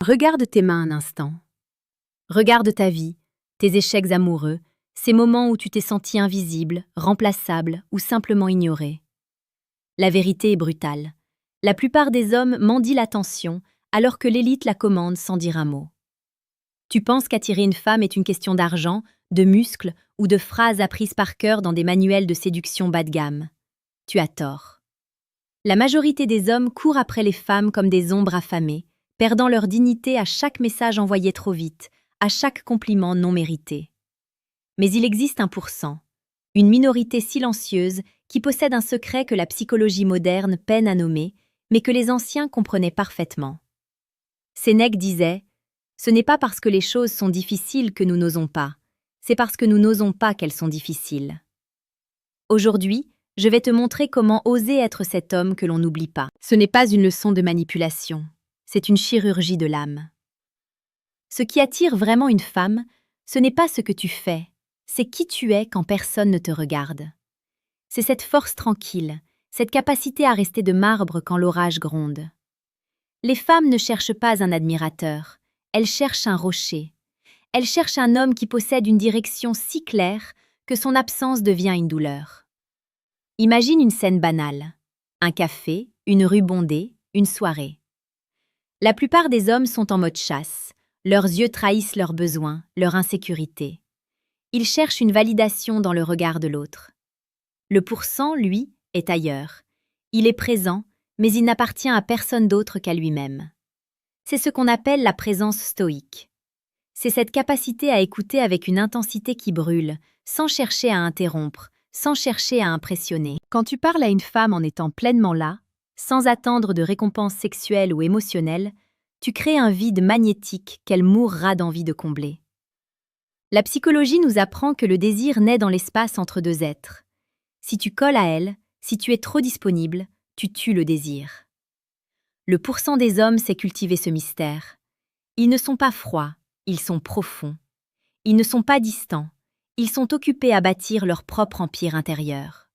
Regarde tes mains un instant. Regarde ta vie, tes échecs amoureux, ces moments où tu t'es senti invisible, remplaçable ou simplement ignoré. La vérité est brutale. La plupart des hommes mendient l'attention alors que l'élite la commande sans dire un mot. Tu penses qu'attirer une femme est une question d'argent, de muscles ou de phrases apprises par cœur dans des manuels de séduction bas de gamme. Tu as tort. La majorité des hommes courent après les femmes comme des ombres affamées, perdant leur dignité à chaque message envoyé trop vite, à chaque compliment non mérité. Mais il existe 1%, une minorité silencieuse qui possède un secret que la psychologie moderne peine à nommer, mais que les anciens comprenaient parfaitement. Sénèque disait « Ce n'est pas parce que les choses sont difficiles que nous n'osons pas, c'est parce que nous n'osons pas qu'elles sont difficiles. » Aujourd'hui, je vais te montrer comment oser être cet homme que l'on n'oublie pas. Ce n'est pas une leçon de manipulation, c'est une chirurgie de l'âme. Ce qui attire vraiment une femme, ce n'est pas ce que tu fais, c'est qui tu es quand personne ne te regarde. C'est cette force tranquille, cette capacité à rester de marbre quand l'orage gronde. Les femmes ne cherchent pas un admirateur, elles cherchent un rocher. Elles cherchent un homme qui possède une direction si claire que son absence devient une douleur. Imagine une scène banale. Un café, une rue bondée, une soirée. La plupart des hommes sont en mode chasse. Leurs yeux trahissent leurs besoins, leur insécurité. Ils cherchent une validation dans le regard de l'autre. Le pourcent, lui, est ailleurs. Il est présent, mais il n'appartient à personne d'autre qu'à lui-même. C'est ce qu'on appelle la présence stoïque. C'est cette capacité à écouter avec une intensité qui brûle, sans chercher à interrompre, sans chercher à impressionner. Quand tu parles à une femme en étant pleinement là, sans attendre de récompense sexuelle ou émotionnelle, tu crées un vide magnétique qu'elle mourra d'envie de combler. La psychologie nous apprend que le désir naît dans l'espace entre deux êtres. Si tu colles à elle, si tu es trop disponible, tu tues le désir. Le pourcent des hommes sait cultiver ce mystère. Ils ne sont pas froids, ils sont profonds. Ils ne sont pas distants, ils sont occupés à bâtir leur propre empire intérieur.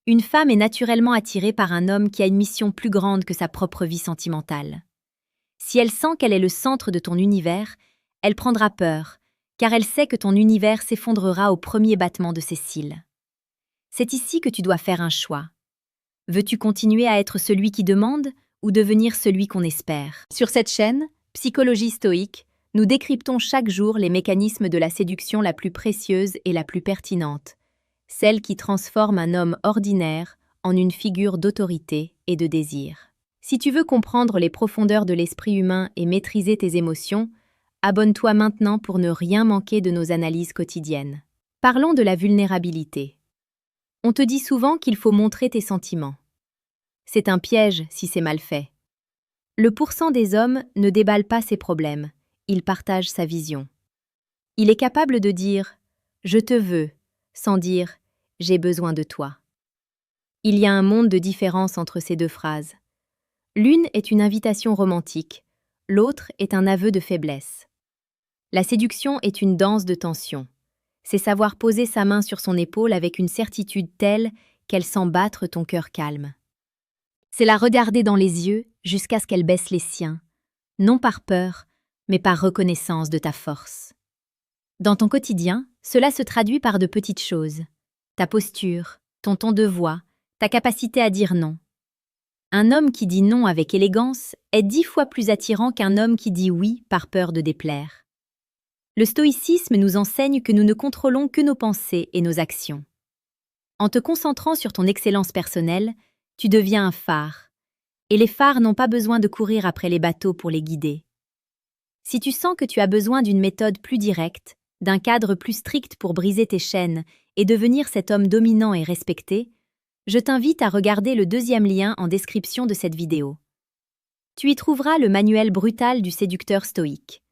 Une femme est naturellement attirée par un homme qui a une mission plus grande que sa propre vie sentimentale. Si elle sent qu'elle est le centre de ton univers, elle prendra peur, car elle sait que ton univers s'effondrera au premier battement de ses cils. C'est ici que tu dois faire un choix. Veux-tu continuer à être celui qui demande ou devenir celui qu'on espère? Sur cette chaîne, Psychologie stoïque, nous décryptons chaque jour les mécanismes de la séduction la plus précieuse et la plus pertinente, celle qui transforme un homme ordinaire en une figure d'autorité et de désir. Si tu veux comprendre les profondeurs de l'esprit humain et maîtriser tes émotions, abonne-toi maintenant pour ne rien manquer de nos analyses quotidiennes. Parlons de la vulnérabilité. On te dit souvent qu'il faut montrer tes sentiments. C'est un piège si c'est mal fait. Le pourcent des hommes ne déballe pas ses problèmes, il partage sa vision. Il est capable de dire « je te veux » sans dire « j'ai besoin de toi ». Il y a un monde de différence entre ces deux phrases. L'une est une invitation romantique, l'autre est un aveu de faiblesse. La séduction est une danse de tension. C'est savoir poser sa main sur son épaule avec une certitude telle qu'elle sent battre ton cœur calme. C'est la regarder dans les yeux jusqu'à ce qu'elle baisse les siens, non par peur, mais par reconnaissance de ta force. Dans ton quotidien, cela se traduit par de petites choses. Ta posture, ton ton de voix, ta capacité à dire non. Un homme qui dit non avec élégance est 10 fois plus attirant qu'un homme qui dit oui par peur de déplaire. Le stoïcisme nous enseigne que nous ne contrôlons que nos pensées et nos actions. En te concentrant sur ton excellence personnelle, tu deviens un phare. Et les phares n'ont pas besoin de courir après les bateaux pour les guider. Si tu sens que tu as besoin d'une méthode plus directe, d'un cadre plus strict pour briser tes chaînes et devenir cet homme dominant et respecté, je t'invite à regarder le deuxième lien en description de cette vidéo. Tu y trouveras le manuel brutal du séducteur stoïque.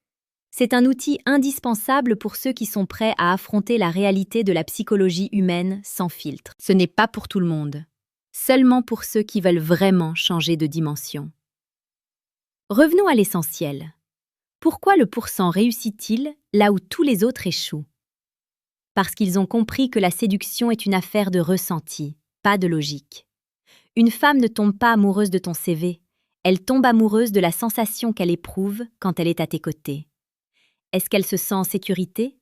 C'est un outil indispensable pour ceux qui sont prêts à affronter la réalité de la psychologie humaine sans filtre. Ce n'est pas pour tout le monde, seulement pour ceux qui veulent vraiment changer de dimension. Revenons à l'essentiel. Pourquoi le pourcent réussit-il là où tous les autres échouent? Parce qu'ils ont compris que la séduction est une affaire de ressenti, pas de logique. Une femme ne tombe pas amoureuse de ton CV, Elle tombe amoureuse de la sensation qu'elle éprouve quand elle est à tes côtés. Est-ce qu'elle se sent en sécurité?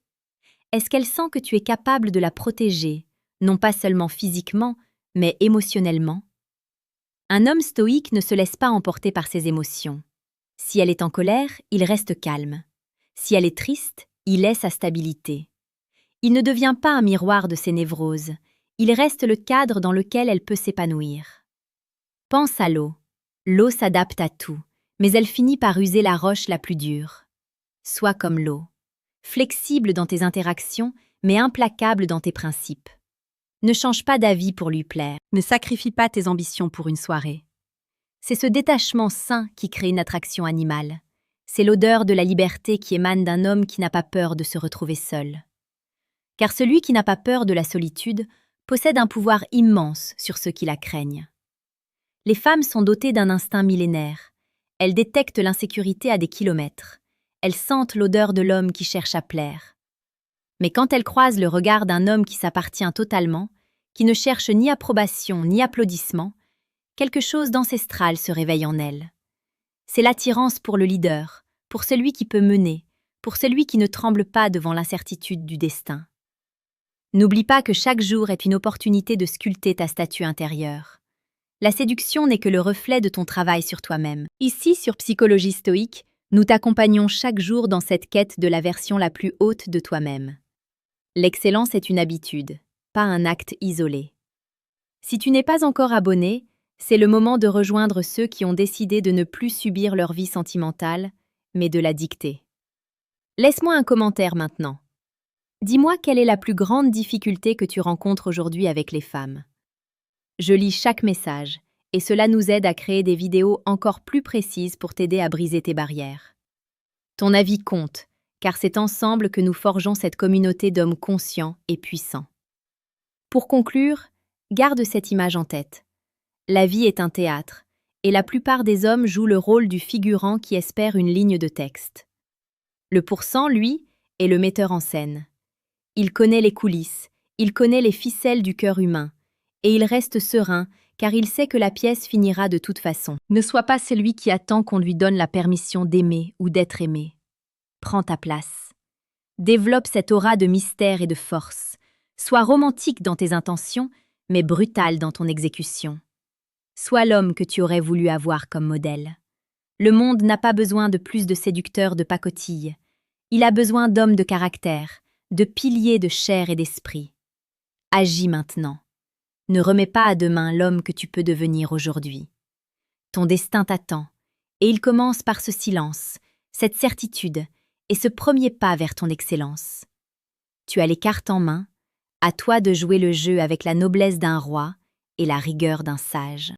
Est-ce qu'elle sent que tu es capable de la protéger, non pas seulement physiquement, mais émotionnellement? Un homme stoïque ne se laisse pas emporter par ses émotions. Si elle est en colère, il reste calme. Si elle est triste, il est sa stabilité. Il ne devient pas un miroir de ses névroses, il reste le cadre dans lequel elle peut s'épanouir. Pense à l'eau. L'eau s'adapte à tout, mais elle finit par user la roche la plus dure. Sois comme l'eau. Flexible dans tes interactions, mais implacable dans tes principes. Ne change pas d'avis pour lui plaire. Ne sacrifie pas tes ambitions pour une soirée. C'est ce détachement sain qui crée une attraction animale. C'est l'odeur de la liberté qui émane d'un homme qui n'a pas peur de se retrouver seul. Car celui qui n'a pas peur de la solitude possède un pouvoir immense sur ceux qui la craignent. Les femmes sont dotées d'un instinct millénaire. Elles détectent l'insécurité à des kilomètres. Elles sentent l'odeur de l'homme qui cherche à plaire. Mais quand elles croisent le regard d'un homme qui s'appartient totalement, qui ne cherche ni approbation ni applaudissement, quelque chose d'ancestral se réveille en elles. C'est l'attirance pour le leader, pour celui qui peut mener, pour celui qui ne tremble pas devant l'incertitude du destin. N'oublie pas que chaque jour est une opportunité de sculpter ta statue intérieure. La séduction n'est que le reflet de ton travail sur toi-même. Ici, sur Psychologie stoïque, nous t'accompagnons chaque jour dans cette quête de la version la plus haute de toi-même. L'excellence est une habitude, pas un acte isolé. Si tu n'es pas encore abonné, c'est le moment de rejoindre ceux qui ont décidé de ne plus subir leur vie sentimentale, mais de la dicter. Laisse-moi un commentaire maintenant. Dis-moi quelle est la plus grande difficulté que tu rencontres aujourd'hui avec les femmes. Je lis chaque message, et cela nous aide à créer des vidéos encore plus précises pour t'aider à briser tes barrières. Ton avis compte, car c'est ensemble que nous forgeons cette communauté d'hommes conscients et puissants. Pour conclure, garde cette image en tête. La vie est un théâtre, et la plupart des hommes jouent le rôle du figurant qui espère une ligne de texte. Le pourcent, lui, est le metteur en scène. Il connaît les coulisses, il connaît les ficelles du cœur humain, et il reste serein car il sait que la pièce finira de toute façon. Ne sois pas celui qui attend qu'on lui donne la permission d'aimer ou d'être aimé. Prends ta place. Développe cette aura de mystère et de force. Sois romantique dans tes intentions, mais brutal dans ton exécution. Sois l'homme que tu aurais voulu avoir comme modèle. Le monde n'a pas besoin de plus de séducteurs de pacotille. Il a besoin d'hommes de caractère, de piliers de chair et d'esprit. Agis maintenant. Ne remets pas à demain l'homme que tu peux devenir aujourd'hui. Ton destin t'attend, et il commence par ce silence, cette certitude et ce premier pas vers ton excellence. Tu as les cartes en main, à toi de jouer le jeu avec la noblesse d'un roi et la rigueur d'un sage.